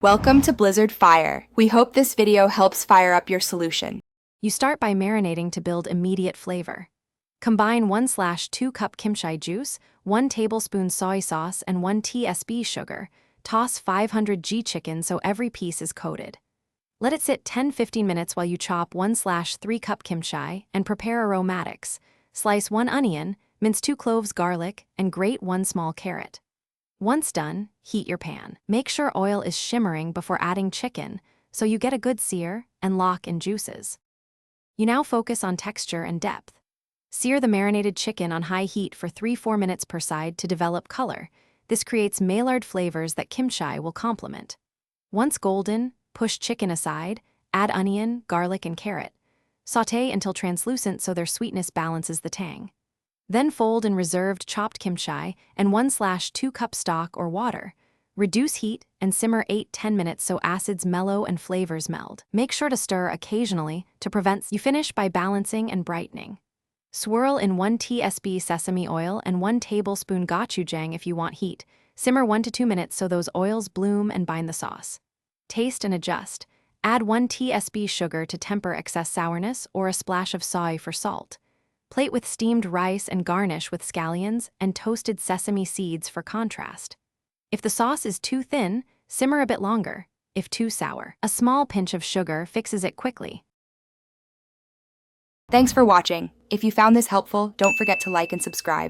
Welcome to Blizzard Fire. We hope this video helps fire up your solution. You start by marinating to build immediate flavor. Combine 1/2 cup kimchi juice, 1 tablespoon soy sauce, and 1 tsp sugar. Toss 500 g chicken so every piece is coated. Let it sit 10-15 minutes while you chop 1/3 cup kimchi and prepare aromatics. Slice 1 onion, mince 2 cloves garlic, and grate 1 small carrot. Once done, heat your pan. Make sure oil is shimmering before adding chicken, so you get a good sear and lock in juices. You now focus on texture and depth. Sear the marinated chicken on high heat for 3-4 minutes per side to develop color. This creates Maillard flavors that kimchi will complement. Once golden, push chicken aside, add onion, garlic, and carrot. Sauté until translucent so their sweetness balances the tang. Then fold in reserved chopped kimchi and 1/2 cup stock or water. Reduce heat and simmer 8-10 minutes so acids mellow and flavors meld. Make sure to stir occasionally to prevent. You finish by balancing and brightening. Swirl in 1 tsp sesame oil and 1 tablespoon gochujang if you want heat. Simmer 1 to 2 minutes so those oils bloom and bind the sauce. Taste and adjust. Add 1 tsp sugar to temper excess sourness or a splash of soy for salt. Plate with steamed rice and garnish with scallions and toasted sesame seeds for contrast. If the sauce is too thin, simmer a bit longer. If too sour, a small pinch of sugar fixes it quickly. Thanks for watching. If you found this helpful, don't forget to like and subscribe.